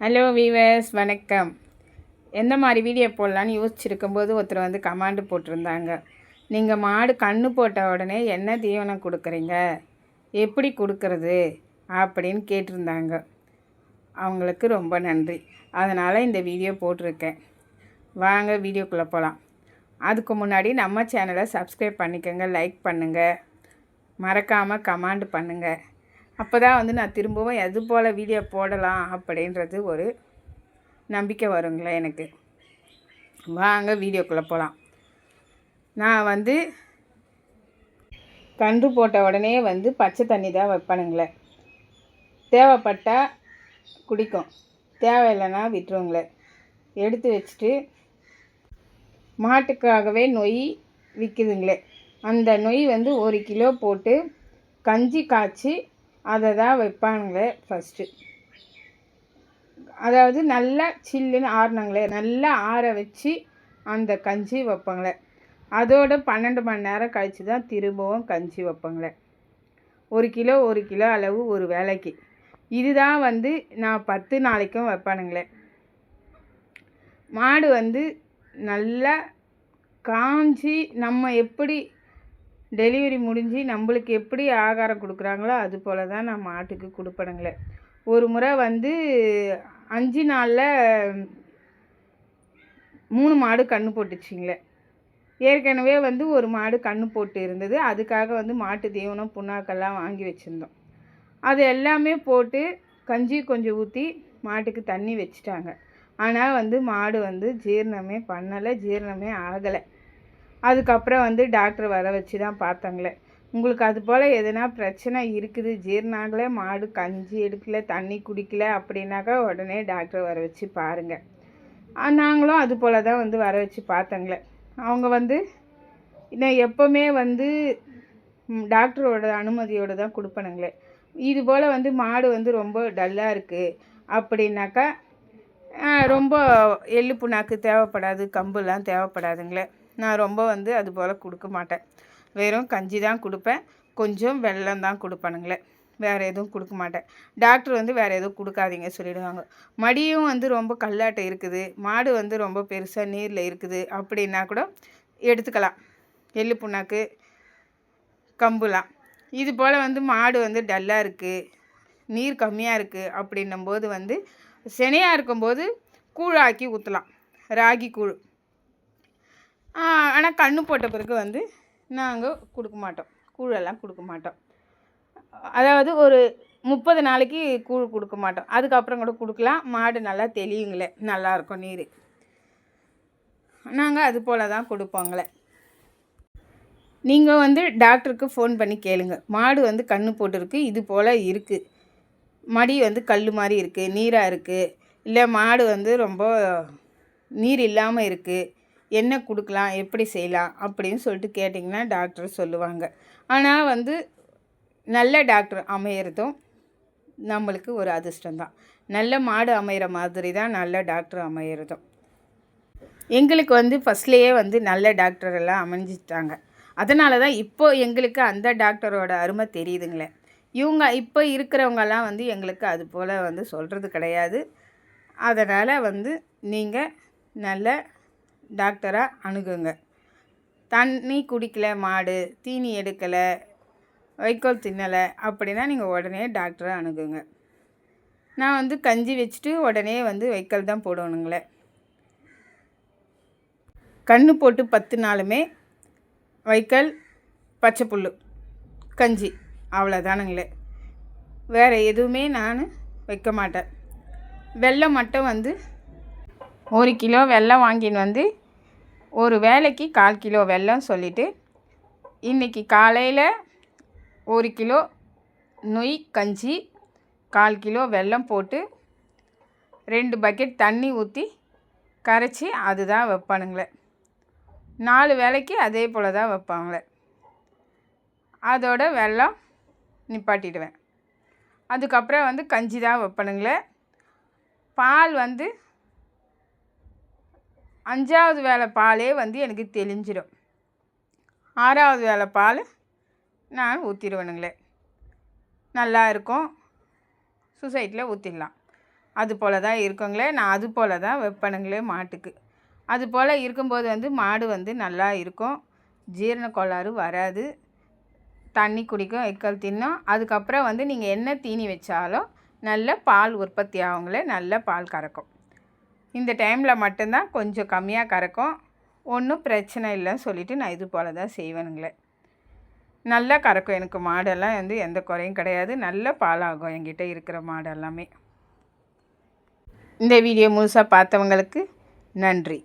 Hello viewers, வணக்கம். எந்த மாதிரி வீடியோ போடலான்னு யோசிச்சுருக்கும்போது ஒருத்தர் வந்து கமெண்ட் போட்டிருந்தாங்க. நீங்கள் மாடு கன்று போட்ட உடனே என்ன தீவனம் கொடுக்குறீங்க, எப்படி கொடுக்கறது அப்படின்னு கேட்டிருந்தாங்க. அவங்களுக்கு ரொம்ப நன்றி. அதனால் இந்த வீடியோ போட்டிருக்கேன். வாங்க வீடியோக்குள்ளே போகலாம். அதுக்கு முன்னாடி நம்ம சேனலை சப்ஸ்கிரைப் பண்ணிக்கோங்க, லைக் பண்ணுங்கள், மறக்காமல் கமெண்ட் பண்ணுங்கள். அப்போ தான் வந்து நான் திரும்பவும் எது போல் வீடியோ போடலாம் அப்படின்றது ஒரு நம்பிக்கை வருங்களே எனக்கு. வாங்க வீடியோக்குள்ளே போகலாம். நான் வந்து கன்று போட்ட உடனே வந்து பச்சை தண்ணி தான் வைப்பனுங்களே. தேவைப்பட்டால் குடிக்கும், தேவையில்லைன்னா விட்டுருங்களே. எடுத்து வச்சுட்டு மாட்டுக்காகவே நொய் விற்குதுங்களே, அந்த நொய் வந்து 1 கிலோ போட்டு கஞ்சி காய்ச்சி அதை தான் வைப்பானுங்களே ஃபஸ்ட்டு. அதாவது நல்லா சில்லுன்னு ஆறினாங்களே, நல்லா ஆற வச்சு அந்த கஞ்சி வைப்பாங்களே. அதோட 12 மணி நேரம் கழித்து தான் திரும்பவும் கஞ்சி வைப்பாங்களே. 1 கிலோ அளவு ஒரு வேலைக்கு. இதுதான் வந்து நான் 10 நாளைக்கும் வைப்பானுங்களே. மாடு வந்து நல்லா காஞ்சி நம்ம எப்படி டெலிவரி முடிஞ்சு நம்மளுக்கு எப்படி ஆகாரம் கொடுக்குறாங்களோ அது போல் தான் நான் மாட்டுக்கு கொடுப்பனுங்களே. ஒரு முறை வந்து 5 நாளில் 3 மாடு கன்று போட்டுச்சிங்களே. ஏற்கனவே வந்து ஒரு மாடு கன்று போட்டு இருந்தது. அதுக்காக வந்து மாட்டு தீவனம் புண்ணாக்கெல்லாம் வாங்கி வச்சுருந்தோம். அது எல்லாமே போட்டு கஞ்சி கொஞ்சம் ஊற்றி மாட்டுக்கு தண்ணி வச்சுட்டாங்க. ஆனால் வந்து மாடு வந்து ஜீரணமே பண்ணலை, ஜீரணமே ஆகலை. அதுக்கப்புறம் வந்து டாக்டர் வர வச்சு தான் பார்த்தாங்களே. உங்களுக்கு அது போல் எதுனா பிரச்சனை இருக்குது, ஜீரணம் ஆகலை, மாடு கஞ்சி எடுக்கலை, தண்ணி குடிக்கலை அப்படின்னாக்கா உடனே டாக்டர் வர வச்சு பாருங்கள். நாங்களும் அது போல் தான் வந்து வர வச்சு பார்த்தாங்களே. அவங்க வந்து நான் எப்போவுமே வந்து டாக்டரோட அனுமதியோடு தான் கொடுப்பனுங்களே. இது போல் வந்து மாடு வந்து ரொம்ப டல்லாக இருக்குது அப்படின்னாக்கா ரொம்ப எள்ளு புண்ணாக்கு தேவைப்படாது, கம்புலாம் தேவைப்படாதுங்களே. நான் ரொம்ப வந்து அது போல் கொடுக்க மாட்டேன். வெறும் கஞ்சி தான் கொடுப்பேன், கொஞ்சம் வெல்லம் தான் கொடுப்பனுங்களே. வேறு எதுவும் கொடுக்க மாட்டேன். டாக்டர் வந்து வேறு எதுவும் கொடுக்காதீங்க சொல்லிவிடுவாங்க. மடியும் வந்து ரொம்ப கல்லாட்டை இருக்குது, மாடு வந்து ரொம்ப பெருசாக நீரில் இருக்குது அப்படின்னா கூட எடுத்துக்கலாம் எள்ளு புண்ணாக்கு, கம்புலாம். இது போல் வந்து மாடு வந்து டல்லாக இருக்குது, நீர் கம்மியாக இருக்குது அப்படின்னும்போது வந்து செனையாக இருக்கும்போது கூழாக்கி ஊற்றலாம், ராகி கூழ். ஆனால் கன்று போட்ட பிறகு வந்து நாங்கள் கொடுக்க மாட்டோம், கூழெல்லாம் கொடுக்க மாட்டோம். அதாவது ஒரு 30 நாளைக்கு கூழ் கொடுக்க மாட்டோம். அதுக்கப்புறம் கூட கொடுக்கலாம். மாடு நல்லா தெளியுங்களே, நல்லாயிருக்கும் நீர். நாங்கள் அது போல் தான் கொடுப்போங்களே. நீங்கள் வந்து டாக்டருக்கு ஃபோன் பண்ணி கேளுங்க. மாடு வந்து கன்று போட்டிருக்கு, இது போல் இருக்குது, மடி வந்து கல் மாதிரி இருக்குது, நீராக இருக்குது, இல்லை மாடு வந்து ரொம்ப நீர் இல்லாமல் இருக்குது, என்ன கொடுக்கலாம், எப்படி செய்யலாம் அப்படின்னு சொல்லிட்டு கேட்டிங்கன்னா டாக்டர் சொல்லுவாங்க. ஆனால் வந்து நல்ல டாக்டர் அமையிறதும் நம்மளுக்கு ஒரு அதிர்ஷ்டம்தான். நல்ல மாடு அமையிற மாதிரி தான் நல்ல டாக்டர் அமையிறதும். எங்களுக்கு வந்து ஃபஸ்ட்லேயே வந்து நல்ல டாக்டர் எல்லாம் அமைஞ்சிட்டாங்க. அதனால தான் இப்போது எங்களுக்கு அந்த டாக்டரோட அருமை தெரியுதுங்களே. இவங்க இப்போ இருக்கிறவங்கெல்லாம் வந்து எங்களுக்கு அது போல் வந்து சொல்கிறது கிடையாது. அதனால் வந்து நீங்கள் நல்ல டாக்டராக அணுகுங்க. தண்ணி குடிக்கலை, மாடு தீனி எடுக்கலை, வைக்கோல் தின்னலை அப்படின்னா நீங்கள் உடனே டாக்டரை அணுகுங்க. நான் வந்து கஞ்சி வச்சுட்டு உடனே வந்து வைக்கோல் தான் போடணுங்களே. கன்று போட்டு 10 நாளுமே வைக்கோல், பச்சை புல், கஞ்சி, அவ்வளோதானுங்களே. வேறு எதுவுமே நான் வைக்க மாட்டேன். வெல்லம் மட்டும் வந்து 1 கிலோ வெல்லம் வாங்கின்னு வந்து ஒரு வேலைக்கு 1/4 கிலோ வெல்லம் சொல்லிவிட்டு இன்றைக்கி காலையில் 1 கிலோ நொய் கஞ்சி, 1/4 கிலோ வெல்லம் போட்டு 2 பக்கெட் தண்ணி ஊற்றி கரைச்சி அதுதான் வைப்பானுங்களே. 4 வேலைக்கு அதே போல் தான் வைப்பாங்களே. அதோட வெல்லம் நிப்பாட்டிடுவேன். அதுக்கப்புறம் வந்து கஞ்சி தான் வைப்பனுங்களே. பால் வந்து 5ஆவது வேலை பாலே வந்து எனக்கு தெளிஞ்சிடும். 6ஆவது வேலை பால் நான் ஊற்றிடுவேனுங்களே. நல்லா இருக்கும், சொசைட்டியில் ஊற்றிடலாம். அது போல் தான் இருக்குங்களே. நான் அது போல் தான் வைப்பனுங்களே மாட்டுக்கு. அது போல் இருக்கும்போது வந்து மாடு வந்து நல்லா இருக்கும், ஜீரண கோளாறு வராது, தண்ணி குடிக்கும், எக்கல் தின்னும். அதுக்கப்புறம் வந்து நீங்கள் என்ன தீனி வச்சாலும் நல்ல பால் உற்பத்தி ஆகுங்களே, நல்ல பால் கறக்கும். இந்த டைமில் மட்டும்தான் கொஞ்சம் கம்மியாக கறக்கும். ஒன்றும் பிரச்சனை இல்லைன்னு சொல்லிவிட்டு நான் இது போல் தான் செய்வேனுங்களே. நல்லா கறக்கும். எனக்கு மாடெல்லாம் வந்து எந்த குறையும் கிடையாது. நல்ல பாலாகும் என்கிட்ட இருக்கிற மாடு எல்லாமே. இந்த வீடியோ முழுசாக பார்த்தவங்களுக்கு நன்றி.